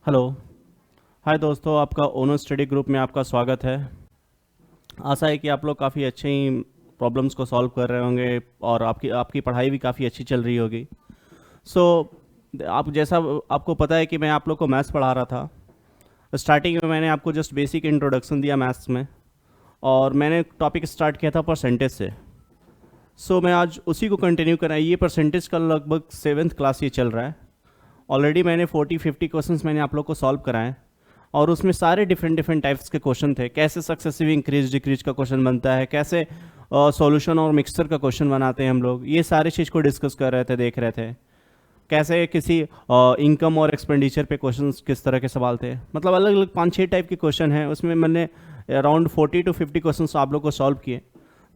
Hello. हाय दोस्तों, आपका ओनो study group में आपका स्वागत है। आशा है कि आप लोग काफ़ी अच्छे ही प्रॉब्लम्स को सॉल्व कर रहे होंगे और आपकी आपकी पढ़ाई भी काफ़ी अच्छी चल रही होगी। सो आप जैसा आपको पता है कि मैं आप लोग को मैथ्स पढ़ा रहा था। स्टार्टिंग में मैंने आपको जस्ट बेसिक इंट्रोडक्शन दिया मैथ्स में, और मैंने टॉपिक स्टार्ट किया था परसेंटेज से। मैं आज उसी को कंटिन्यू कराया। ये परसेंटेज का लगभग 7th क्लास ये चल रहा है। ऑलरेडी मैंने 40-50 क्वेश्चंस मैंने आप लोग को सॉल्व कराए, और उसमें सारे डिफरेंट डिफरेंट टाइप्स के क्वेश्चन थे। कैसे सक्सेसिव इंक्रीज डिक्रीज का क्वेश्चन बनता है, कैसे सॉल्यूशन और मिक्सचर का क्वेश्चन बनाते हैं हम लोग, ये सारी चीज़ को डिस्कस कर रहे थे, देख रहे थे। कैसे किसी इनकम और एक्सपेंडिचर पे क्वेश्चन किस तरह के सवाल थे। मतलब अलग अलग 5-6 टाइप के क्वेश्चन हैं। उसमें मैंने अराउंड 40-50 क्वेश्चन आप लोग को सॉल्व किए।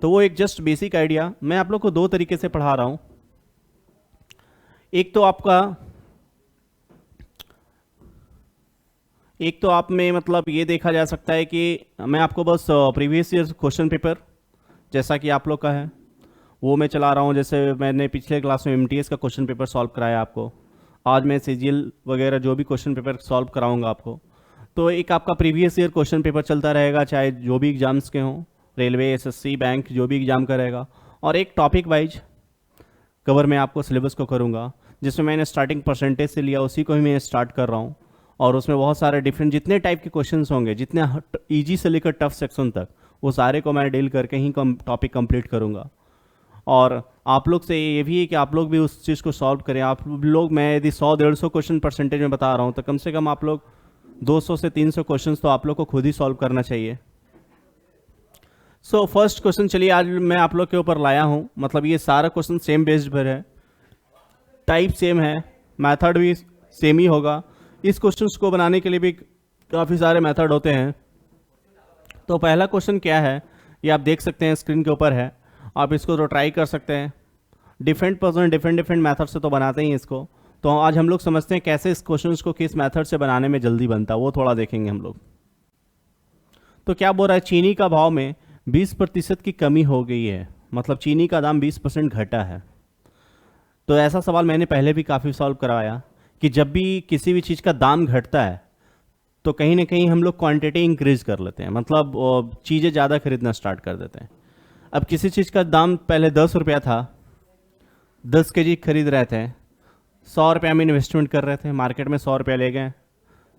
तो वो एक जस्ट बेसिक आइडिया मैं आप लोग को दो तरीके से पढ़ा रहा हूँ। एक तो आप में मतलब ये देखा जा सकता है कि मैं आपको बस प्रीवियस ईयर क्वेश्चन पेपर जैसा कि आप लोग का है वो मैं चला रहा हूँ। जैसे मैंने पिछले क्लास में एमटीएस का क्वेश्चन पेपर सॉल्व कराया आपको, आज मैं सीजीएल वगैरह जो भी क्वेश्चन पेपर सॉल्व कराऊंगा आपको। तो एक आपका प्रीवियस ईयर क्वेश्चन पेपर चलता रहेगा, चाहे जो भी एग्जाम्स के हों, रेलवे, एसएससी, बैंक, जो भी एग्जाम का रहेगा। और एक टॉपिक वाइज कवर मैं आपको सिलेबस को करूँगा, जिसमें मैंने स्टार्टिंग परसेंटेज से लिया उसी को ही मैं स्टार्ट कर रहा हूँ। और उसमें बहुत सारे डिफरेंट जितने टाइप के क्वेश्चंस होंगे, जितने इजी से लेकर टफ सेक्शन तक, वो सारे को मैं डील करके ही टॉपिक कंप्लीट करूँगा। और आप लोग से ये भी है कि आप लोग भी उस चीज़ को सॉल्व करें। आप लोग, मैं यदि 100-150 क्वेश्चन परसेंटेज में बता रहा हूँ, तो कम से कम आप लोग 200 से 300 क्वेश्चन तो आप लोग को खुद ही सॉल्व करना चाहिए। फर्स्ट क्वेश्चन चलिए आज मैं आप लोग के ऊपर लाया हूँ। मतलब ये सारा क्वेश्चन सेम बेस्ड पर है, टाइप सेम है, मेथड भी सेम ही होगा। इस क्वेश्चन को बनाने के लिए भी काफ़ी सारे मेथड होते हैं। तो पहला क्वेश्चन क्या है ये आप देख सकते हैं, स्क्रीन के ऊपर है। आप इसको तो ट्राई कर सकते हैं। Different person different different method से तो बनाते ही इसको। तो आज हम लोग समझते हैं कैसे इस क्वेश्चन को किस मेथड से बनाने में जल्दी बनता है, वो थोड़ा देखेंगे हम लोग। तो क्या बोल रहा है, चीनी का भाव में 20% की कमी हो गई है। मतलब चीनी का दाम 20% घटा है। तो ऐसा सवाल मैंने पहले भी काफ़ी सॉल्व करवाया कि जब भी किसी भी चीज़ का दाम घटता है तो कहीं ना कहीं हम लोग क्वांटिटी इंक्रीज कर लेते हैं, मतलब चीज़ें ज़्यादा खरीदना स्टार्ट कर देते हैं। अब किसी चीज़ का दाम पहले 10 रुपया था, 10 केजी खरीद रहे थे, 100 रुपया में इन्वेस्टमेंट कर रहे थे, मार्केट में 100 रुपया ले गए,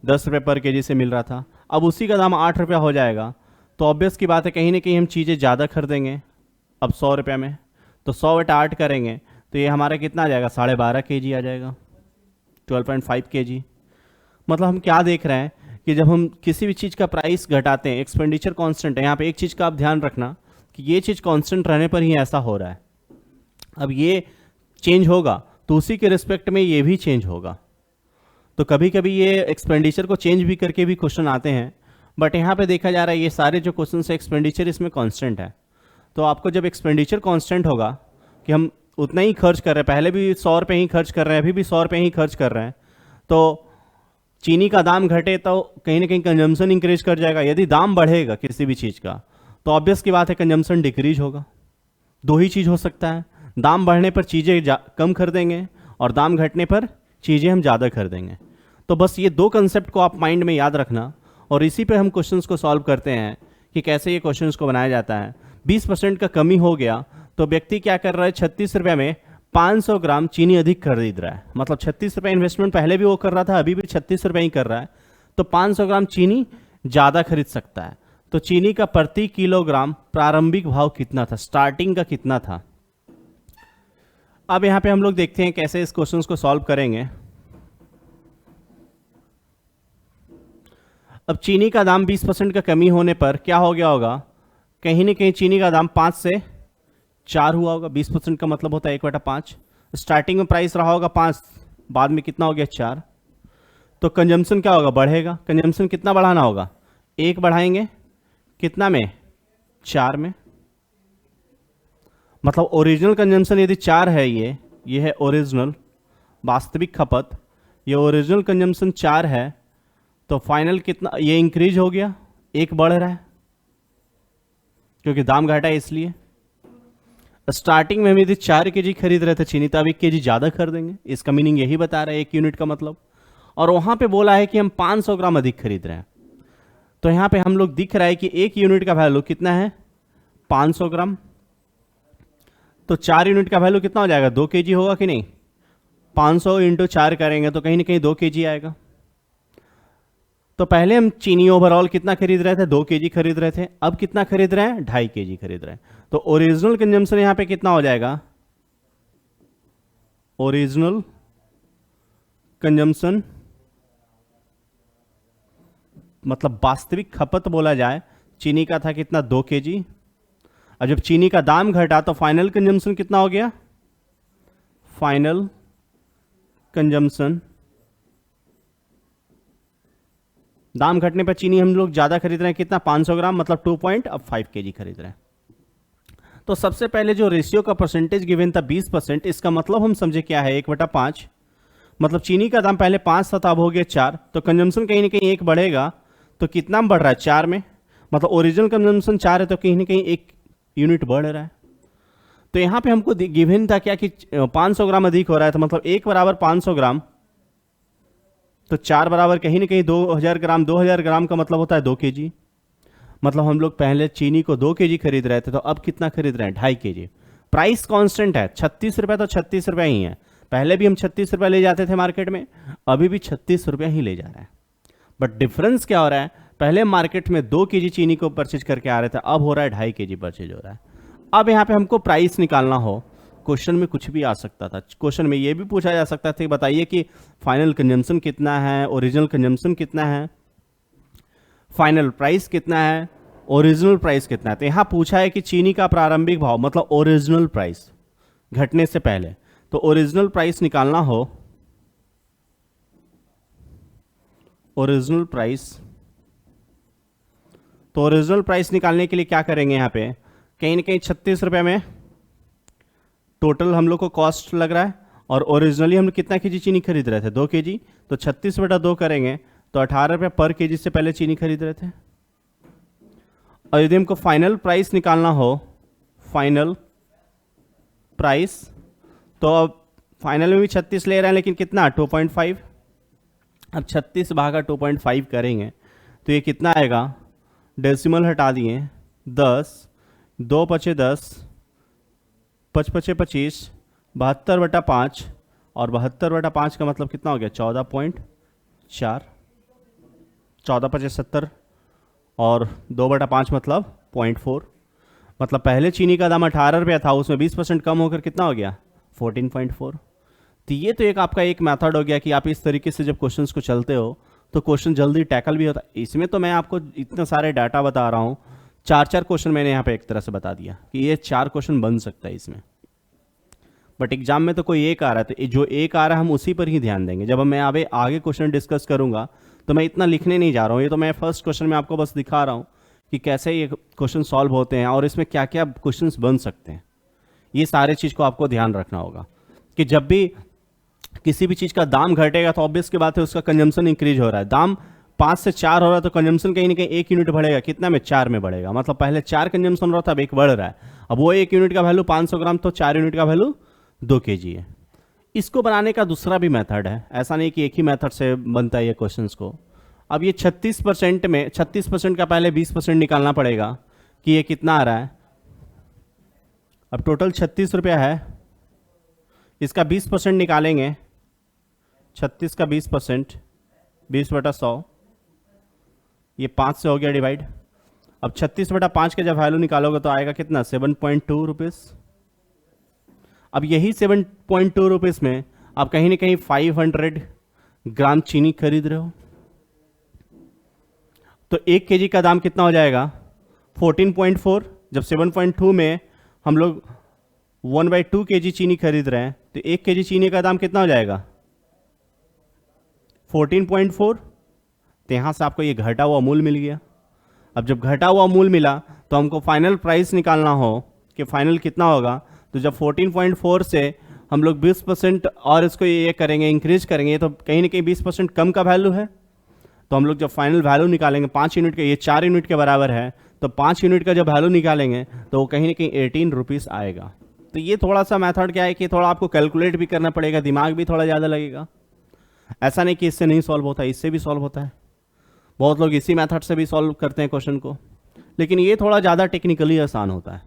10 रुपये पर केजी से मिल रहा था। अब उसी का दाम 8 रुपया हो जाएगा, तो ऑब्वियस की बात है कहीं ना कहीं हम चीज़ें ज़्यादा खरीदेंगे। अब 100 रुपया में तो 100/8 करेंगे तो ये हमारा कितना आ जाएगा, 12.5 केजी आ जाएगा, 12.5 केजी। मतलब हम क्या देख रहे हैं कि जब हम किसी भी चीज़ का प्राइस घटाते हैं, एक्सपेंडिचर कांस्टेंट है। यहाँ पे एक चीज़ का आप ध्यान रखना कि ये चीज़ कांस्टेंट रहने पर ही ऐसा हो रहा है। अब ये चेंज होगा तो उसी के रिस्पेक्ट में ये भी चेंज होगा। तो कभी कभी ये एक्सपेंडिचर को चेंज भी करके भी क्वेश्चन आते हैं, बट यहाँ पे देखा जा रहा है ये सारे जो क्वेश्चन है एक्सपेंडिचर इसमें कांस्टेंट है। तो आपको जब एक्सपेंडिचर कांस्टेंट होगा कि हम उतना ही खर्च कर रहे हैं, पहले भी 100 रुपये ही खर्च कर रहे हैं, अभी भी 100 रुपये ही खर्च कर रहे हैं, तो चीनी का दाम घटे तो कहीं ना कहीं कंजम्पशन इंक्रीज कर जाएगा। यदि दाम बढ़ेगा किसी भी चीज़ का तो ऑब्वियस की बात है कंजम्पशन डिक्रीज होगा। दो ही चीज़ हो सकता है, दाम बढ़ने पर चीज़ें कम खरीदेंगे और दाम घटने पर चीज़ें हम ज़्यादा खरीदेंगे। तो बस ये दो कंसेप्ट को आप माइंड में याद रखना, और इसी पे हम क्वेश्चंस को सॉल्व करते हैं कि कैसे ये क्वेश्चंस को बनाया जाता है। 20% का कमी हो गया तो व्यक्ति क्या कर रहा है, 36 रुपये में 500 ग्राम चीनी अधिक खरीद रहा है। मतलब 36 रुपये इन्वेस्टमेंट पहले भी वो कर रहा था, अभी भी 36 रुपये ही कर रहा है, तो 500 ग्राम चीनी ज़्यादा खरीद सकता है। तो चीनी का प्रति किलोग्राम प्रारंभिक भाव कितना था, स्टार्टिंग का कितना था। अब यहाँ पे हम लोग देखते हैं कैसे इस क्वेश्चन को सॉल्व करेंगे। अब चीनी का दाम 20% का कमी होने पर क्या हो गया होगा, कहीं ना कहीं चीनी का दाम 5 से 4 हुआ होगा। 20% का मतलब होता है 1/5। स्टार्टिंग में प्राइस रहा होगा 5, बाद में कितना हो गया 4। तो कंजम्पशन क्या होगा, बढ़ेगा। कंजम्पशन कितना बढ़ाना होगा, 1 बढ़ाएंगे, कितना में, 4 में। मतलब ओरिजिनल कंजम्पशन यदि 4 है, ये है ओरिजिनल वास्तविक खपत, ये ओरिजिनल कंजम्पशन 4 है, तो फाइनल कितना, ये इंक्रीज हो गया, 1 बढ़ रहा है क्योंकि दाम घटा है इसलिए। स्टार्टिंग में हम यदि 4 केजी खरीद रहे थे चीनी, तो अब 1 केजी ज़्यादा खरीदेंगे। इसका मीनिंग यही बता रहा है 1 यूनिट का मतलब। और वहां पे बोला है कि हम 500 ग्राम अधिक खरीद रहे हैं। तो यहां पे हम लोग दिख रहा है कि एक यूनिट का वैल्यू कितना है 500 ग्राम, तो 4 यूनिट का वैल्यू कितना हो जाएगा 2 केजी होगा कि नहीं। 500 इंटू 4 करेंगे तो कहीं ना कहीं 2 केजी आएगा। तो पहले हम चीनी ओवरऑल कितना खरीद रहे थे 2 केजी खरीद रहे थे, अब कितना खरीद रहे हैं 2.5 केजी खरीद रहे हैं। तो ओरिजिनल कंजम्पशन यहां पे कितना हो जाएगा, ओरिजिनल कंजम्पशन मतलब वास्तविक खपत बोला जाए चीनी का था कितना 2 केजी। और जब चीनी का दाम घटा तो फाइनल कंजम्पशन कितना हो गया, फाइनल कंजम्पशन दाम घटने पर चीनी हम लोग ज्यादा खरीद रहे हैं कितना 500 ग्राम मतलब 2.5 केजी खरीद रहे हैं। तो सबसे पहले जो रेशियो का परसेंटेज गिवन था 20%, इसका मतलब हम समझे क्या है 1/5, मतलब चीनी का दाम पहले 5 था अब हो गया 4, तो कंजम्पशन कहीं ना कहीं 1 बढ़ेगा। तो कितना बढ़ रहा है 4 में, मतलब ओरिजिनल कंजम्पशन 4 है तो कहीं ना कहीं 1 यूनिट बढ़ रहा है। तो यहां पे हमको गिवन था क्या कि 500 ग्राम अधिक हो रहा है, तो मतलब 1 बराबर 500 ग्राम, तो 4 बराबर कहीं ना कहीं 2000 ग्राम, 2000 ग्राम का मतलब होता है 2 केजी। मतलब हम लोग पहले चीनी को 2 केजी खरीद रहे थे, तो अब कितना खरीद रहे हैं 2.5 केजी। प्राइस कांस्टेंट है 36 रुपए, तो 36 रुपए ही है। पहले भी हम 36 रुपए ले जाते थे मार्केट में, अभी भी 36 रुपए ही ले जा रहे हैं। बट डिफरेंस क्या हो रहा है, पहले मार्केट में 2 केजी चीनी को परचेज करके आ रहे थे, अब हो रहा है 2.5 केजी परचेज हो रहा है। अब यहाँ पे हमको प्राइस निकालना हो, क्वेश्चन में कुछ भी आ सकता था। क्वेश्चन में ये भी पूछा जा सकता था बताइए कि फाइनल कंजम्पशन कितना है, ओरिजिनल कंजम्पशन कितना है, फाइनल प्राइस कितना है, ओरिजिनल प्राइस कितना है। तो यहां पूछा है कि चीनी का प्रारंभिक भाव मतलब ओरिजिनल प्राइस घटने से पहले, तो ओरिजिनल प्राइस निकालना हो, ओरिजिनल प्राइस, तो ओरिजिनल प्राइस निकालने के लिए क्या करेंगे यहाँ पे कहीं ना कहीं 36 रुपए में टोटल हम लोग को कॉस्ट लग रहा है, और ओरिजिनली हम लोग कितना केजी चीनी खरीद रहे थे 2 केजी, तो 36/2 करेंगे तो 18 रुपये पर केजी से पहले चीनी खरीद रहे थे। और यदि हमको फाइनल प्राइस निकालना हो, फाइनल प्राइस, तो अब फाइनल में भी 36 ले रहे हैं लेकिन कितना 2.5, अब 36 भागा 2.5 करेंगे तो ये कितना आएगा, डेसिमल हटा दिए 10, 2 पचे 10, 5 पचे 25, 72/5, और 72/5 का मतलब कितना हो गया 14.4, 14 पचे 70, और 2/5 मतलब 0.4, मतलब पहले चीनी का दाम 18 रुपया था, उसमें 20% कम होकर कितना हो गया 14.4। तो ये तो एक आपका एक मेथड हो गया कि आप इस तरीके से जब क्वेश्चंस को चलते हो तो क्वेश्चन जल्दी टैकल भी होता है। इसमें तो मैं आपको इतने सारे डाटा बता रहा हूँ, 4 क्वेश्चन मैंने यहाँ पे एक तरह से बता दिया कि ये 4 क्वेश्चन बन सकता है इसमें। बट एग्जाम में तो कोई एक आ रहा है, तो जो एक आ रहा है हम उसी पर ही ध्यान देंगे। जब मैं आगे क्वेश्चन डिस्कस करूंगा तो मैं इतना लिखने नहीं जा रहा हूँ, ये तो मैं फर्स्ट क्वेश्चन में आपको बस दिखा रहा हूँ कि कैसे ये क्वेश्चन सॉल्व होते हैं और इसमें क्या क्या क्वेश्चंस बन सकते हैं। ये सारे चीज़ को आपको ध्यान रखना होगा कि जब भी किसी भी चीज़ का दाम घटेगा तो ऑब्वियस की बात है उसका कंजम्पशन इंक्रीज हो रहा है। दाम 5 से 4 हो रहा है तो कंजम्पशन कहीं ना कहीं 1 यूनिट बढ़ेगा, कितना में 4 में बढ़ेगा, मतलब पहले 4 कंजम्पशन हो रहा था अब 1 बढ़ रहा है। अब वो 1 यूनिट का वैल्यू 500 ग्राम, तो 4 यूनिट का वैल्यू 2 केजी है। इसको बनाने का दूसरा भी मेथड है, ऐसा नहीं कि एक ही मेथड से बनता है ये क्वेश्चंस को। अब ये 36% में 36% का पहले 20% निकालना पड़ेगा कि ये कितना आ रहा है। अब टोटल 36 रुपया है, इसका 20% निकालेंगे, 36 का 20%, 20/100, ये 5 से हो गया डिवाइड। अब 36/5 का जब वैल्यू निकालोगे तो आएगा कितना 7.2 रुपीज़। अब यही 7.2 रुपीज़ में आप कहीं ना कहीं 500 ग्राम चीनी खरीद रहे हो, तो 1 केजी का दाम कितना हो जाएगा 14.4। जब 7.2 में हम लोग 1/2 केजी चीनी खरीद रहे हैं तो 1 केजी चीनी का दाम कितना हो जाएगा 14.4। तो यहां से आपको ये घटा हुआ मूल मिल गया। अब जब घटा हुआ मूल मिला तो हमको फाइनल प्राइस निकालना हो कि फाइनल कितना होगा, तो जब 14.4 से हम लोग 20% और इसको ये करेंगे इंक्रीज करेंगे तो कहीं ना कहीं 20% कम का वैल्यू है। तो हम लोग जब फाइनल वैल्यू निकालेंगे 5 यूनिट का, ये 4 यूनिट के बराबर है, तो 5 यूनिट का जब वैल्यू निकालेंगे तो वो कहीं ना कहीं 18 रुपीज़ आएगा। तो ये थोड़ा सा मेथड क्या है कि थोड़ा आपको कैलकुलेट भी करना पड़ेगा, दिमाग भी थोड़ा ज़्यादा लगेगा। ऐसा नहीं कि इससे नहीं सॉल्व होता, इससे भी सॉल्व होता है। बहुत लोग इसी मेथड से भी सॉल्व करते हैं क्वेश्चन को, लेकिन ये थोड़ा ज़्यादा टेक्निकली आसान होता है।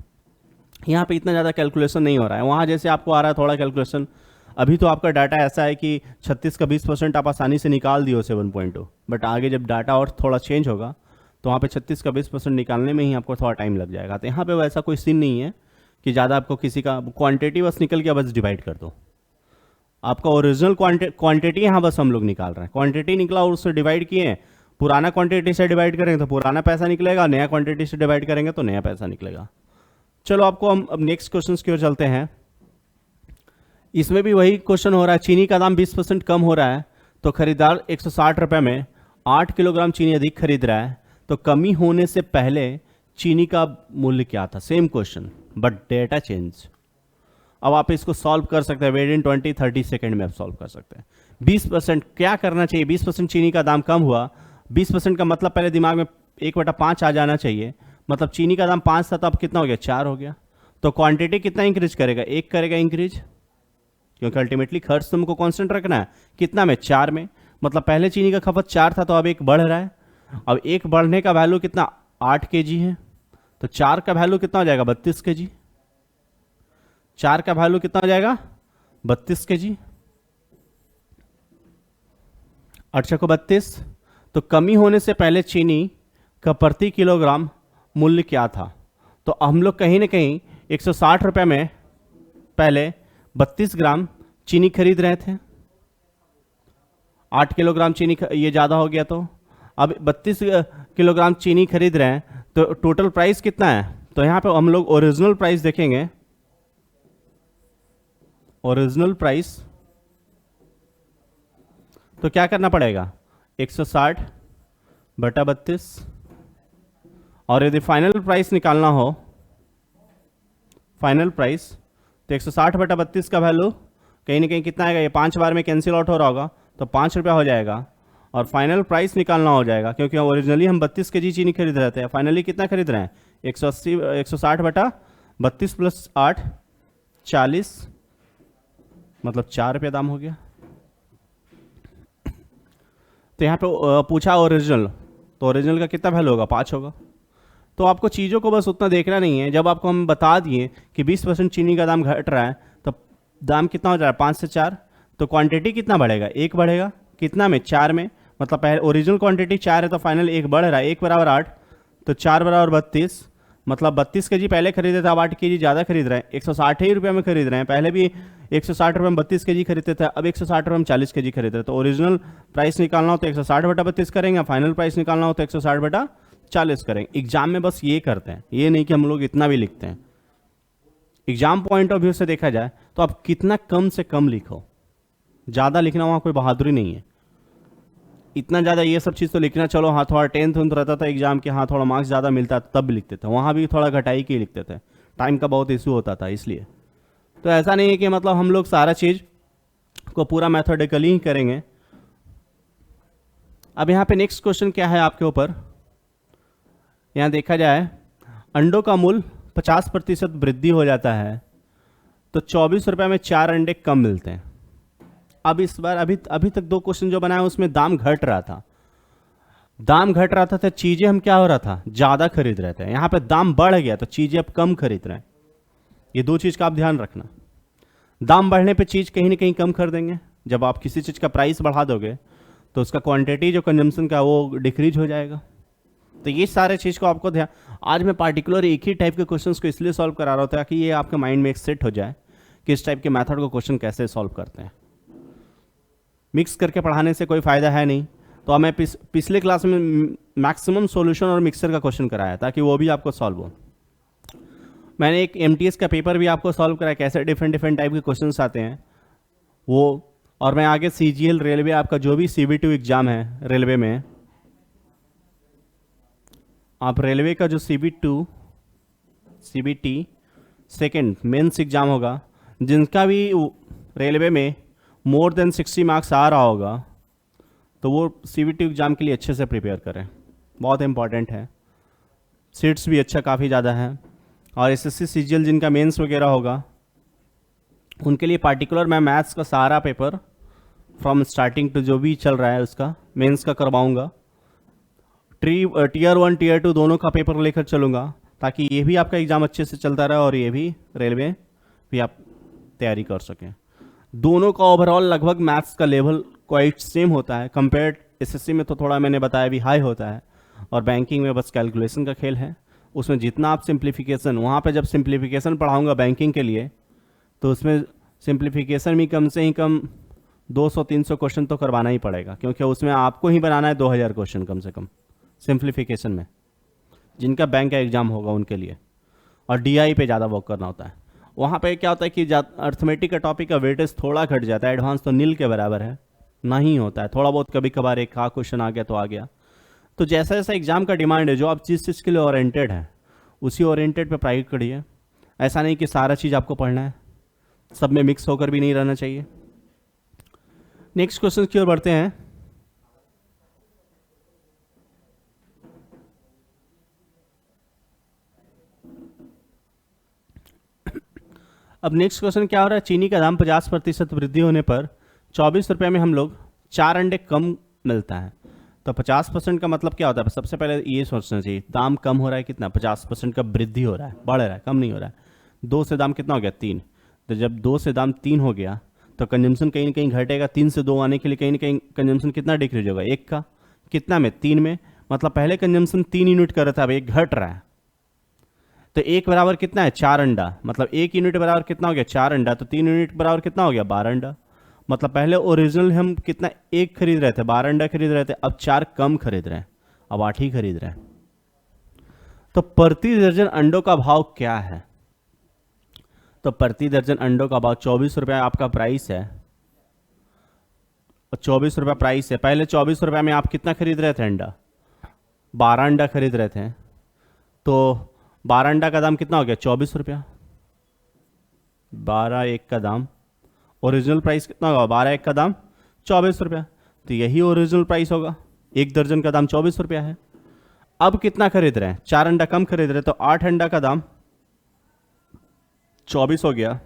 यहाँ पे इतना ज़्यादा कैलकुलेशन नहीं हो रहा है। वहाँ जैसे आपको आ रहा है थोड़ा कैलकुलेशन, अभी तो आपका डाटा ऐसा है कि 36 का 20% आप आसानी से निकाल दियो 7.2, बट आगे जब डाटा और थोड़ा चेंज होगा तो वहाँ पे 36 का 20% निकालने में ही आपको थोड़ा टाइम लग जाएगा। तो यहाँ पे वैसा कोई सीन नहीं है कि ज़्यादा आपको किसी का क्वांटिटी बस निकल गया, बस डिवाइड कर दो। आपका ओरिजिनल क्वांटिटी यहाँ बस हम लोग निकाल रहे हैं। क्वांटिटी निकला और उससे डिवाइड किए हैं, पुराना क्वांटिटी से डिवाइड करेंगे तो पुराना पैसा निकलेगा, नया क्वांटिटी से डिवाइड करेंगे तो नया पैसा निकलेगा। चलो आपको हम अब नेक्स्ट क्वेश्चन की ओर चलते हैं। इसमें भी वही क्वेश्चन हो रहा है, चीनी का दाम 20% कम हो रहा है तो खरीदार 160 रुपये में 8 किलोग्राम चीनी अधिक खरीद रहा है, तो कमी होने से पहले चीनी का मूल्य क्या था? Same question but data change. अब आप इसको सॉल्व कर सकते हैं, विद इन 20-30 सेकेंड में आप सॉल्व कर सकते हैं। 20% क्या करना चाहिए? 20% चीनी का दाम कम हुआ, 20% का मतलब पहले दिमाग में 1/5 आ जाना चाहिए। मतलब चीनी का दाम 5 था तो अब कितना हो गया? 4 हो गया। तो क्वांटिटी कितना इंक्रीज करेगा? 1 करेगा इंक्रीज, क्योंकि अल्टीमेटली खर्च तुमको कांस्टेंट रखना है। कितना में? 4 में। मतलब पहले चीनी का खपत 4 था तो अब 1 बढ़ रहा है। अब 1 बढ़ने का वैल्यू कितना? 8 kg है, तो 4 का वैल्यू कितना हो जाएगा? 32 kg। 4 का वैल्यू कितना हो जाएगा? 32 kg। 8 को 32। तो कमी होने से पहले चीनी का प्रति किलोग्राम मूल्य क्या था? तो हम लोग कहीं ना कहीं 160 रुपये में पहले 32 ग्राम चीनी खरीद रहे थे। 8 किलोग्राम चीनी ये ज़्यादा हो गया, तो अब 32 किलोग्राम चीनी खरीद रहे हैं, तो टोटल प्राइस कितना है? तो यहाँ पे हम लोग ओरिजिनल प्राइस देखेंगे। ओरिजिनल प्राइस तो क्या करना पड़ेगा? 160 बटा 32, और यदि फाइनल प्राइस निकालना हो, फाइनल प्राइस, तो 160 बटा 32 का वैल्यू कहीं ना कहीं कितना आएगा? ये 5 बार में कैंसिल आउट हो रहा होगा तो 5 रुपया हो जाएगा, और फाइनल प्राइस निकालना हो जाएगा, क्योंकि ओरिजिनली हम 32 kg चीनी खरीद रहे थे, फाइनली कितना खरीद रहे हैं? 160 बटा 32 प्लस 8 40, मतलब 4 रुपया दाम हो गया। तो यहाँ पे पूछा ओरिजिनल, तो ओरिजिनल का कितना वैल्यू होगा? 5 होगा। तो आपको चीज़ों को बस उतना देखना नहीं है। जब आपको हम बता दिए कि 20% चीनी का दाम घट रहा है तो दाम कितना हो जा रहा है? 5 से 4। तो क्वांटिटी कितना बढ़ेगा? 1 बढ़ेगा। कितना में? 4 में। मतलब पहले ओरिजिनल क्वांटिटी 4 है तो फाइनल 1 बढ़ रहा है। 1 बराबर 8, तो 4 बराबर 32, मतलब 32 kg पहले खरीदे थे, अब 8 kg ज़्यादा खरीद रहे हैं। 160 ही रुपये में खरीद रहे हैं, पहले भी 160 रुपये में 32 kg खरीदते थे, अब 160 रुपये में 40 kg खरीद रहे हैं। तो ओरिजिनल प्राइस निकालना हो तो 160 बटा 32 करेंगे, फाइनल प्राइस निकालना हो तो 160 बटा 40 करेंगे। एग्जाम में बस ये करते हैं, ये नहीं कि हम लोग इतना भी लिखते हैं। एग्जाम पॉइंट ऑफ व्यू से देखा जाए तो आप कितना कम से कम लिखो, ज़्यादा लिखना वहाँ कोई बहादुरी नहीं है। इतना ज़्यादा ये सब चीज़ तो लिखना, चलो हाँ थोड़ा 10th रहता था एग्जाम के, हाँ थोड़ा मार्क्स ज़्यादा मिलता था तब भी लिखते थे, वहाँ भी थोड़ा घटाई के ही लिखते थे, टाइम का बहुत इशू होता था इसलिए। तो ऐसा नहीं है कि मतलब हम लोग सारा चीज़ को पूरा मैथोडिकली ही करेंगे। अब यहाँ पे नेक्स्ट क्वेश्चन क्या है आपके ऊपर, यहाँ देखा जाए अंडों का मूल्य 50% वृद्धि हो जाता है तो 24 रुपये में 4 अंडे कम मिलते हैं। अब इस बार अभी तक 2 क्वेश्चन जो बनाए उसमें दाम घट रहा था, तो चीजें हम क्या हो रहा था? ज्यादा खरीद रहे थे। यहाँ पे दाम बढ़ गया तो चीजें अब कम खरीद रहे हैं। ये 2 चीज का आप ध्यान रखना। दाम बढ़ने पे चीज कहीं ना कहीं कम खरीदेंगे। जब आप किसी चीज का प्राइस बढ़ा दोगे तो उसका क्वांटिटी जो कंजम्पशन का वो डिक्रीज हो जाएगा। तो ये सारे चीज को आपको ध्यान, आज मैं पार्टिकुलर एक ही टाइप के क्वेश्चंस को इसलिए सॉल्व करा रहा था कि ये आपके माइंड में एक सेट हो जाए कि इस टाइप के मेथड को क्वेश्चन कैसे सॉल्व करते हैं। मिक्स करके पढ़ाने से कोई फ़ायदा है नहीं। तो मैं पिछले क्लास में मैक्सिमम सॉल्यूशन और मिक्सर का क्वेश्चन कराया ताकि वो भी आपको सॉल्व हो। मैंने एक MTS का पेपर भी आपको सॉल्व कराया, कैसे डिफरेंट टाइप के क्वेश्चंस आते हैं वो। और मैं आगे CGL रेलवे, आपका जो भी CB2 एग्ज़ाम है रेलवे में, आप रेलवे का जो CBT सेकेंड मेंस एग्ज़ाम होगा, जिनका भी रेलवे में मोर देन 60 मार्क्स आ रहा होगा तो वो CBT एग्ज़ाम के लिए अच्छे से प्रिपेयर करें, बहुत इंपॉर्टेंट है। सीट्स भी अच्छा काफ़ी ज़्यादा है। और SSC CGL जिनका मेंस वगैरह होगा उनके लिए पार्टिकुलर मैं मैथ्स का सारा पेपर फ्रॉम स्टार्टिंग टू जो भी चल रहा है उसका मेंस का करवाऊंगा। टीयर 1 टीयर 2 दोनों का पेपर लेकर चलूँगा, ताकि ये भी आपका एग्ज़ाम अच्छे से चलता रहे और ये भी रेलवे भी आप तैयारी कर सकें। दोनों का ओवरऑल लगभग मैथ्स का लेवल क्वाइट सेम होता है। कंपेयर्ड एसएससी में तो थोड़ा मैंने बताया भी हाई होता है, और बैंकिंग में बस कैलकुलेशन का खेल है। उसमें जितना आप सिंप्लीफिकेशन, वहाँ पे जब सिंप्लीफिकेशन पढ़ाऊँगा बैंकिंग के लिए, तो उसमें सिंप्लीफिकेशन भी कम से ही कम 200-300 क्वेश्चन तो करवाना ही पड़ेगा, क्योंकि उसमें आपको ही बनाना है 2000 क्वेश्चन कम से कम सिंप्लीफिकेशन में, जिनका बैंक का एग्ज़ाम होगा उनके लिए। और डीआई पे ज़्यादा वर्क करना होता है। वहाँ पे क्या होता है कि अर्थमेटिक का टॉपिक का वेटेज थोड़ा घट जाता है, एडवांस तो नील के बराबर है नहीं होता है, थोड़ा बहुत कभी कभार एक आध क्वेश्चन आ गया तो आ गया। तो जैसा जैसा एग्ज़ाम का डिमांड है, जो आप जिस चीज़ के लिए ओरिएंटेड है उसी ओरिएंटेड पे प्राइवेट करिए। ऐसा नहीं कि सारा चीज़ आपको पढ़ना है, सब में मिक्स होकर भी नहीं रहना चाहिए। नेक्स्ट क्वेश्चन की ओर बढ़ते हैं। अब नेक्स्ट क्वेश्चन क्या हो रहा है, चीनी का दाम 50% वृद्धि होने पर 24 रुपये में हम लोग 4 अंडे कम मिलता है। तो 50% का मतलब क्या होता है, सबसे पहले ये सोचना चाहिए दाम कम हो रहा है कितना, 50% का वृद्धि हो रहा है, बढ़ रहा है, कम नहीं हो रहा है। 2 से दाम कितना हो गया 3, तो जब 2 से दाम 3 हो गया तो कंजम्पशन कहीं ना कहीं घटेगा। 3 से 2 आने के लिए कहीं ना कहीं कंजम्पशन कितना डिक्रीज होगा, 1 का, कितना में 3 में, मतलब पहले कंजम्पशन 3 यूनिट कर रहा था, अब 1 घट रहा है। तो 1 बराबर कितना है 4 अंडा, मतलब 1 यूनिट बराबर कितना हो गया 4 अंडा, तो 3 यूनिट बराबर कितना हो गया 12 अंडा। मतलब पहले ओरिजिनल हम कितना 1 खरीद रहे थे, 12 अंडा खरीद रहे थे, अब 4 कम खरीद रहे हैं, अब 8 ही खरीद रहे हैं। तो प्रति दर्जन अंडों का भाव क्या है, तो प्रति दर्जन अंडों का भाव 24 रुपये आपका प्राइस है, 24 रुपये प्राइस है। पहले 24 रुपये में आप कितना खरीद रहे थे अंडा, 12 अंडा खरीद रहे थे, तो 12 अंडा का दाम कितना हो गया 24 रुपया, 12 एक का दाम, ओरिजिनल प्राइस कितना होगा 12 एक का दाम 24 रुपया, तो यही ओरिजिनल प्राइस होगा। 1 दर्जन का दाम 24 रुपया है। अब कितना खरीद रहे हैं, 4 अंडा कम खरीद रहे हैं, तो 8 अंडा का दाम 24 हो गया।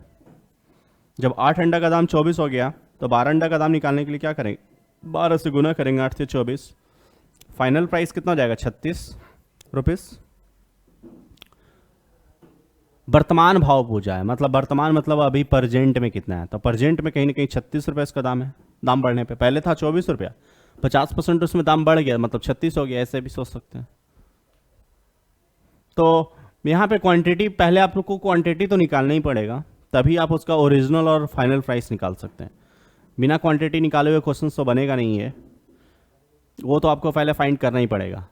जब 8 अंडा का दाम 24 हो गया तो 12 अंडा का दाम निकालने के लिए क्या करेंगे, 12 से गुना करेंगे, 8 से 24, फाइनल प्राइस कितना हो जाएगा 36 रुपीस। वर्तमान भाव पूछा है, मतलब वर्तमान मतलब अभी प्रजेंट में कितना है, तो प्रजेंट में कहीं ना कहीं 36 रुपये इसका दाम है। दाम बढ़ने पे पहले था 24 रुपया, 50% उसमें दाम बढ़ गया, मतलब 36 हो गया, ऐसे भी सोच सकते हैं। तो यहाँ पे क्वांटिटी, पहले आप लोग को क्वांटिटी तो निकालना ही पड़ेगा, तभी आप उसका ओरिजिनल और फाइनल प्राइस निकाल सकते हैं। बिना क्वांटिटी निकाले हुए क्वेश्चन तो बनेगा नहीं है, वो तो आपको पहले फाइंड करना ही पड़ेगा।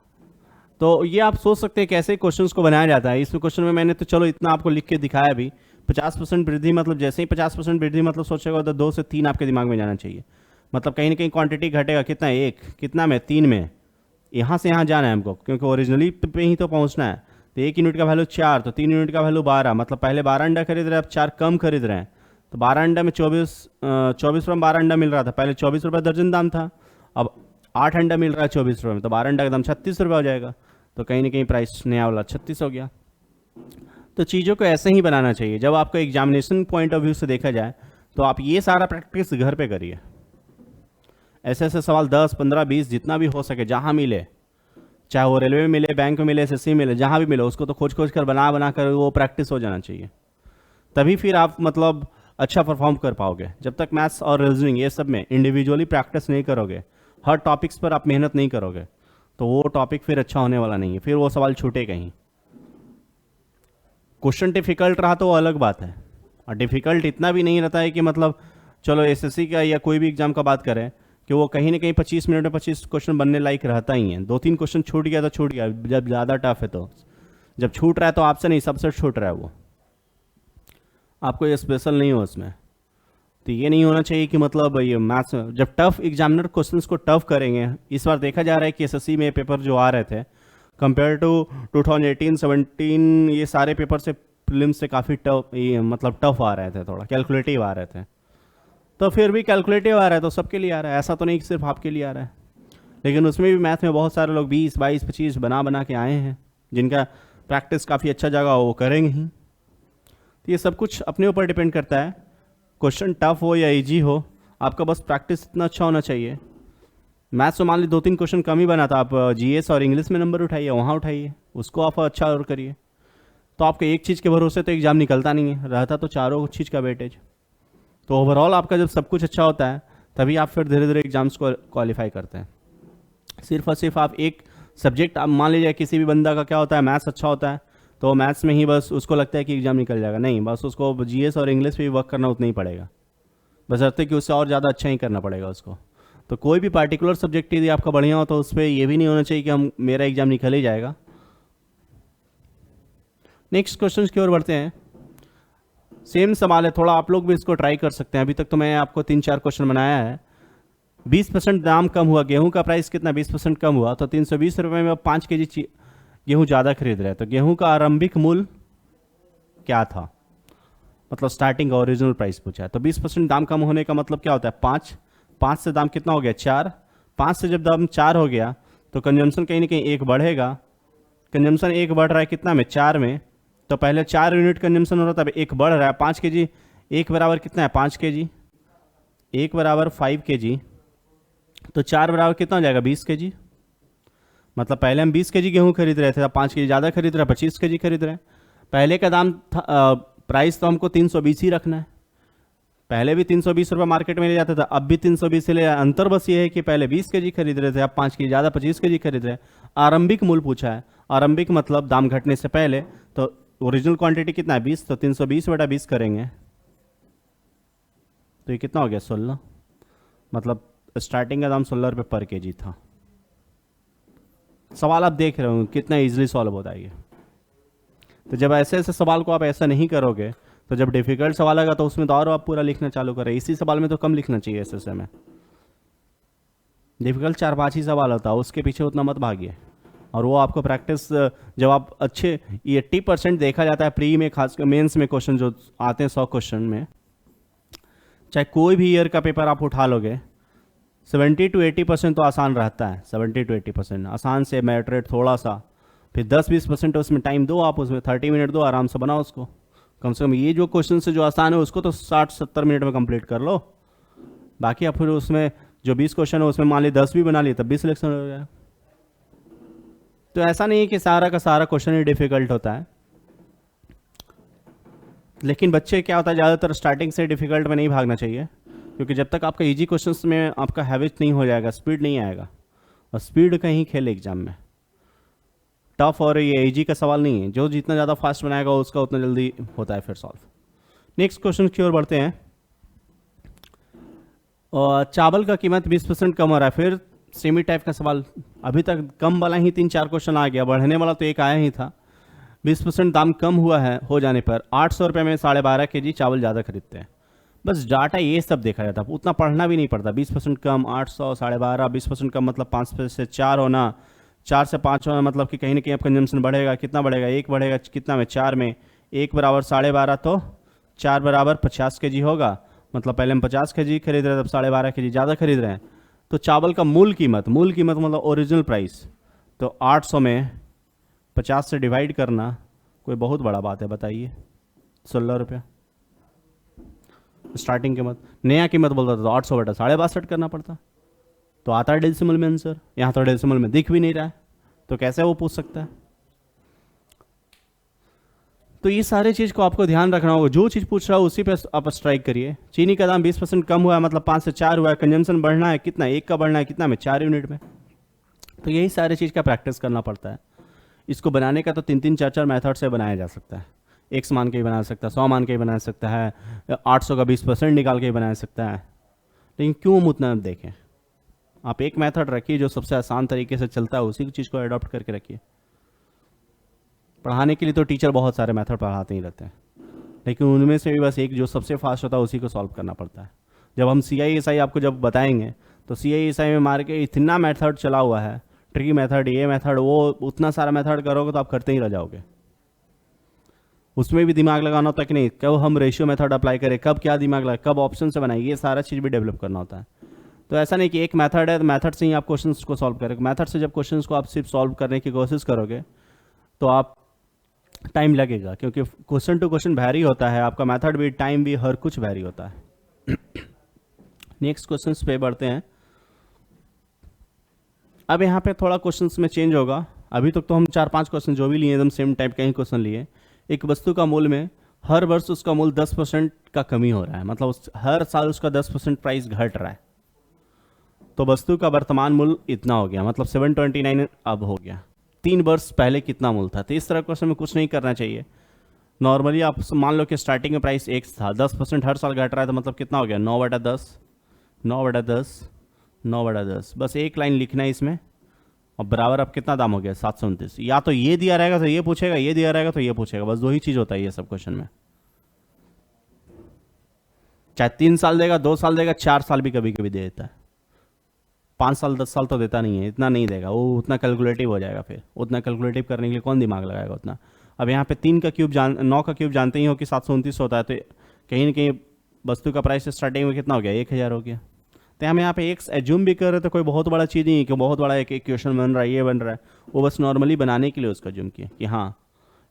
तो ये आप सोच सकते हैं कैसे क्वेश्चंस को बनाया जाता है। इसमें क्वेश्चन में मैंने तो चलो इतना आपको लिख के दिखाया भी। 50% वृद्धि मतलब जैसे ही 50% वृद्धि मतलब सोचेगा तो 2 से 3 आपके दिमाग में जाना चाहिए, मतलब कहीं ना कहीं क्वांटिटी घटेगा, कितना 1, कितना में 3 में, यहाँ से यहाँ जाना है हमको, क्योंकि ओरिजिनली पे ही तो पहुँचना है। तो 1 यूनिट का वैल्यू 4, तो 3 यूनिट का वैल्यू 12, मतलब पहले 12 अंडा खरीद रहे हैं, अब 4 कम खरीद रहे हैं। तो 12 अंडा में 24 रुपये में 12 अंडा मिल रहा था, पहले 24 रुपये दर्जन दाम था, अब 8 अंडा मिल रहा है 24 रुपये में, तो 12 अंडा का दाम 36 रुपये हो जाएगा। तो कहीं ना कहीं प्राइस नया वाला 36 हो गया। तो चीज़ों को ऐसे ही बनाना चाहिए। जब आपको एग्जामिनेशन पॉइंट ऑफ व्यू से देखा जाए तो आप ये सारा प्रैक्टिस घर पे करिए। ऐसे ऐसे सवाल 10, 15, 20 जितना भी हो सके, जहाँ मिले, चाहे वो रेलवे में मिले, बैंक में मिले, एसएससी में मिले, जहाँ भी मिले, उसको तो खोज खोज कर बना कर वो प्रैक्टिस हो जाना चाहिए। तभी फिर आप मतलब अच्छा परफॉर्म कर पाओगे। जब तक मैथ्स और रीजनिंग ये सब में इंडिविजुअली प्रैक्टिस नहीं करोगे, हर टॉपिक्स पर आप मेहनत नहीं करोगे, तो वो टॉपिक फिर अच्छा होने वाला नहीं है, फिर वो सवाल छूटे कहीं। क्वेश्चन डिफिकल्ट रहा तो वो अलग बात है, और डिफिकल्ट इतना भी नहीं रहता है कि मतलब चलो एसएससी का या कोई भी एग्जाम का बात करें कि वो कहीं ना कहीं 25 मिनट में 25 क्वेश्चन बनने लायक रहता ही है। 2-3 क्वेश्चन छूट गया तो छूट गया, जब ज़्यादा टफ है तो, जब छूट रहा है तो आपसे नहीं, सबसे छूट रहा है वो, आपको ये स्पेशल नहीं हो उसमें। तो ये नहीं होना चाहिए कि मतलब ये मैथ्स जब टफ एग्जामिनर क्वेश्चंस को टफ करेंगे। इस बार देखा जा रहा है कि एसएससी में पेपर जो आ रहे थे कंपेयर टू 2018-17, ये सारे पेपर से प्रीलिम्स से काफ़ी टफ, ये मतलब टफ आ रहे थे, थोड़ा कैलकुलेटिव आ रहे थे। तो फिर भी कैलकुलेटिव आ रहा है तो सबके लिए आ रहा है, ऐसा तो नहीं कि सिर्फ आपके लिए आ रहा है। लेकिन उसमें भी मैथ में बहुत सारे लोग 20, 22, 25 बना के आए हैं, जिनका प्रैक्टिस काफ़ी अच्छा जगह हो, वो करेंगे ही। तो ये सब कुछ अपने ऊपर डिपेंड करता है, क्वेश्चन टफ हो या इजी हो, आपका बस प्रैक्टिस इतना अच्छा होना चाहिए। मैथ्स में मान ली 2-3 क्वेश्चन कम ही बना था, आप जीएस और इंग्लिश में नंबर उठाइए, वहाँ उठाइए, उसको आप अच्छा और करिए। तो आपके एक चीज़ के भरोसे तो एग्ज़ाम निकलता नहीं है, रहता तो चारों चीज़ का वेटेज। तो ओवरऑल आपका जब सब कुछ अच्छा होता है तभी आप फिर धीरे धीरे एग्जाम्स को क्वालिफाई करते हैं। सिर्फ और सिर्फ आप एक सब्जेक्ट, आप मान लीजिए किसी भी बंदा का क्या होता है, मैथ्स अच्छा होता है तो मैथ्स में ही बस उसको लगता है कि एग्जाम निकल जाएगा, नहीं, बस उसको जीएस और इंग्लिश पे भी वर्क करना उतना ही पड़ेगा, बशर्ते कि उससे और ज़्यादा अच्छा ही करना पड़ेगा उसको। तो कोई भी पार्टिकुलर सब्जेक्ट यदि आपका बढ़िया हो तो उस पर ये भी नहीं होना चाहिए कि हम मेरा एग्जाम निकल ही जाएगा। नेक्स्ट क्वेश्चन की ओर बढ़ते हैं। सेम सवाल है, थोड़ा आप लोग भी इसको ट्राई कर सकते हैं। अभी तक तो मैं आपको 3-4 क्वेश्चन बनाया है। 20% दाम कम हुआ, गेहूं का प्राइस कितना 20% कम हुआ, तो 320 रुपये में 5 kg गेहूं ज़्यादा खरीद रहे हैं। तो गेहूं का आरंभिक मूल्य क्या था, मतलब स्टार्टिंग ओरिजिनल प्राइस पूछा है। तो 20% दाम कम होने का मतलब क्या होता है, 5 से दाम कितना हो गया 4, 5 से जब दाम 4 हो गया तो कंजम्पशन कहीं ना कहीं एक बढ़ेगा। कंजम्पशन एक बढ़ रहा है कितना में, 4 में, तो पहले 4 यूनिट कंजम्पशन हो रहा था, अब एक बढ़ रहा है 5 kg। एक बराबर कितना है 5 kg, एक बराबर 5 kg, तो 4 बराबर कितना हो जाएगा 20 kg। मतलब पहले हम 20 kg गेहूं खरीद रहे थे, अब 5 kg ज़्यादा खरीद रहे हैं, 25 kg खरीद रहे हैं। पहले का दाम था, प्राइस तो हमको 320 ही रखना है। पहले भी 320 रुपये मार्केट में ले जाता था, अब भी 320 ले। अंतर बस ये है कि पहले 20 kg खरीद रहे थे, अब 5 kg ज़्यादा 25 kg खरीद रहे हैं। आरंभिक मूल्य पूछा है, आरंभिक मतलब दाम घटने से पहले। तो ओरिजिनल क्वांटिटी कितना है 20, तो 320/20 करेंगे तो ये कितना हो गया 16। मतलब स्टार्टिंग का दाम 16 रुपये पर kg था। सवाल आप देख रहे हो कितना इजीली सॉल्व होता है ये। तो जब ऐसे ऐसे सवाल को आप ऐसा नहीं करोगे तो जब डिफिकल्ट सवाल आएगा तो उसमें तो और आप पूरा लिखना चालू करें। इसी सवाल में तो कम लिखना चाहिए ऐसे में, डिफिकल्ट 4-5 ही सवाल होता है, उसके पीछे उतना मत भागिए। और वो आपको प्रैक्टिस जब आप अच्छे, ये 80% देखा जाता है प्री में, खासकर मेंस में क्वेश्चन जो आते हैं 100 क्वेश्चन में, चाहे कोई भी ईयर का पेपर आप उठा लोगे 70 to 80% तो आसान रहता है। 70 to 80% आसान से मैटरेट थोड़ा सा, फिर 10-20% उसमें टाइम दो, आप उसमें 30 मिनट दो, आराम से बनाओ उसको। कम से कम ये जो क्वेश्चन से जो आसान है उसको तो 60-70 मिनट में कंप्लीट कर लो। बाकी आप फिर उसमें जो 20 क्वेश्चन है उसमें मान ली 10 भी बना लिए तब भी सिलेक्शन हो गया। तो ऐसा नहीं है कि सारा का सारा क्वेश्चन ही डिफिकल्ट होता है, लेकिन बच्चे क्या होता है ज़्यादातर स्टार्टिंग से डिफिकल्ट में नहीं भागना चाहिए, क्योंकि जब तक आपका इजी क्वेश्चंस में आपका हैबिट नहीं हो जाएगा, स्पीड नहीं आएगा। और स्पीड का ही खेल एग्जाम में, टफ और ये इजी का सवाल नहीं है। जो जितना ज़्यादा फास्ट बनाएगा उसका उतना जल्दी होता है फिर सॉल्व। नेक्स्ट क्वेश्चन की ओर बढ़ते हैं। और चावल का कीमत 20% कम हो रहा है, फिर सेमी टाइप का सवाल। अभी तक कम वाला ही 3-4 क्वेश्चन आ गया, बढ़ने वाला तो एक आया ही था। 20% दाम कम हुआ है हो जाने पर 800 रुपये में 12.5 kg चावल ज़्यादा खरीदते हैं। बस डाटा ये सब देखा जाता है, उतना पढ़ना भी नहीं पड़ता। 20% कम 800, 12.5, 20% कम मतलब 5 से 4 होना, 4 से 5 होना मतलब कि कहीं ना कहीं आप कंजम्पशन बढ़ेगा। कितना बढ़ेगा, एक बढ़ेगा कितना में 4 में, एक बराबर 12.5 तो 4 बराबर 50 kg होगा। मतलब पहले हम 50 kg खरीद रहे थे, अब 12.5 kg ज़्यादा खरीद रहे हैं। तो चावल का मूल कीमत मतलब ओरिजिनल प्राइस, तो 800 में 50 से डिवाइड करना कोई बहुत बड़ा बात है बताइए, 16 रुपये स्टार्टिंग कीमत। नया कीमत बोलता था तो 800/62 करना पड़ता। तो आता है डेसिमल में आंसर, यहाँ तो डेसिमल में दिख भी नहीं रहा है, तो कैसे वो पूछ सकता है। तो ये सारे चीज़ को आपको ध्यान रखना होगा, जो चीज़ पूछ रहा हो उसी पे आप स्ट्राइक करिए। चीनी का दाम 20% कम हुआ है मतलब 5 से 4 हुआ है, कंजम्पशन बढ़ना है कितना, एक का बढ़ना है कितना में 4 यूनिट में। तो यही सारे चीज़ का प्रैक्टिस करना पड़ता है। इसको बनाने का तो 3-3, 4-4 मेथड से बनाया जा सकता है। 100 मान के ही बना सकता है, 100 मान के ही बना सकता है, 800 का 20% निकाल के ही बना सकता है। लेकिन क्यों हम उतना देखें, आप एक मेथड रखिए जो सबसे आसान तरीके से चलता है, उसी चीज़ को अडॉप्ट करके रखिए। पढ़ाने के लिए तो टीचर बहुत सारे मेथड पढ़ाते ही रहते हैं, लेकिन उनमें से भी बस एक जो सबसे फास्ट होता है उसी को सॉल्व करना पड़ता है। जब हम CISI आपको जब बताएंगे तो CISI में मार के इतना मेथड चला हुआ है, ट्री मेथड, ये मेथड, वो, उतना सारा मेथड करोगे तो आप करते ही रह जाओगे। उसमें भी दिमाग लगाना होता है कि नहीं, कब हम रेशियो मेथड अप्लाई करें, कब क्या दिमाग लगाए, कब ऑप्शन से बनाए, ये सारा चीज़ भी डेवलप करना होता है। तो ऐसा नहीं कि एक मेथड है तो मेथड से ही आप क्वेश्चंस को सॉल्व करेंगे। मेथड से जब क्वेश्चंस को आप सिर्फ सॉल्व करने की कोशिश करोगे तो आप टाइम लगेगा, क्योंकि क्वेश्चन टू क्वेश्चन वैरी होता है, आपका मेथड भी, टाइम भी, हर कुछ वैरी होता है। नेक्स्ट क्वेश्चंस पे बढ़ते हैं। अब यहाँ पे थोड़ा क्वेश्चंस में चेंज होगा। अभी तक तो हम 4-5 क्वेश्चन जो भी लिए एकदम सेम टाइप का ही क्वेश्चन लिए। एक वस्तु का मूल्य में हर वर्ष उसका मूल्य 10% का कमी हो रहा है, मतलब हर साल उसका 10% प्राइस घट रहा है। तो वस्तु का वर्तमान मूल्य इतना हो गया, मतलब 729 अब हो गया। 3 वर्ष पहले कितना मूल्य था। तो इस तरह क्वेश्चन में कुछ नहीं करना चाहिए। नॉर्मली आप मान लो कि स्टार्टिंग में प्राइस X था, 10% हर साल घट रहा है, तो मतलब कितना हो गया 9/10, 9/10, 9/10। बस एक लाइन लिखना है इसमें, और बराबर अब कितना दाम हो गया 729। या तो ये दिया रहेगा तो ये पूछेगा, ये दिया रहेगा तो ये पूछेगा, बस 2 ही चीज़ होता है ये सब क्वेश्चन में। चाहे 3 साल देगा, 2 साल देगा, 4 साल भी कभी कभी दे देता है। 5 साल 10 साल तो देता नहीं है, इतना नहीं देगा वो, उतना कैलकुलेटिव हो जाएगा। फिर उतना कैलकुलेटिव करने के लिए कौन दिमाग लगाएगा उतना। अब यहाँ पे 3 का क्यूब 9 का क्यूब जानते ही हो कि 729 होता है, तो कहीं ना कहीं वस्तु का प्राइस स्टार्टिंग में कितना हो गया 1000 हो गया। तो हम यहाँ पे एक एज्यूम भी कर रहे, तो कोई बहुत बड़ा चीज़ नहीं है कि बहुत बड़ा एक इक्वेशन बन रहा है, ये बन रहा है। वो बस नॉर्मली बनाने के लिए उसका एज्यूम किया कि हाँ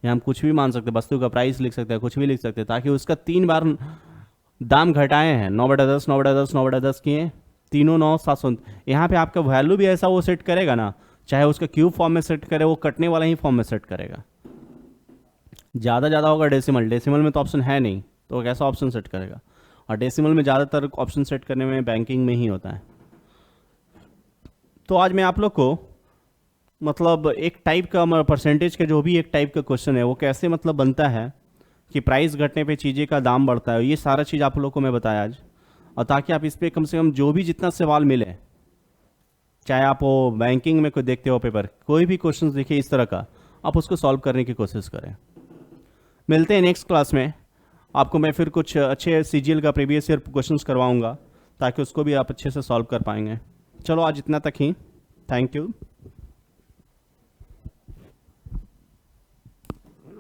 यहाँ हम कुछ भी मान सकते हैं, वस्तु का प्राइस लिख सकते हैं, कुछ भी लिख सकते हैं, ताकि उसका 3 बार दाम घटाए हैं। 9/10, 9/10, 9/10 किए, तीनों 9, 700। यहाँ पे आपका वैल्यू भी ऐसा वो सेट करेगा ना, चाहे उसका क्यूब फॉर्म में सेट करे, वो कटने वाला ही फॉर्म में सेट करेगा। ज़्यादा होगा डेसिमल में तो ऑप्शन है नहीं, तो वो कैसा ऑप्शन सेट करेगा। और डेसिमल में ज़्यादातर ऑप्शन सेट करने में बैंकिंग में ही होता है। तो आज मैं आप लोग को मतलब एक टाइप का परसेंटेज का जो भी एक टाइप का क्वेश्चन है वो कैसे मतलब बनता है कि प्राइस घटने पे चीज़ें का दाम बढ़ता है, ये सारा चीज़ आप लोग को मैं बताया आज। और ताकि आप इस पर कम से कम जो भी जितना सवाल मिले, चाहे आप वो बैंकिंग में कोई देखते हो पेपर, कोई भी क्वेश्चन देखिए इस तरह का, आप उसको सॉल्व करने की कोशिश करें। मिलते हैं नेक्स्ट क्लास में। आपको मैं फिर कुछ अच्छे सीजीएल का प्रीवियस ईयर क्वेश्चंस करवाऊंगा, ताकि उसको भी आप अच्छे से सॉल्व कर पाएंगे। चलो आज इतना तक ही। Thank you.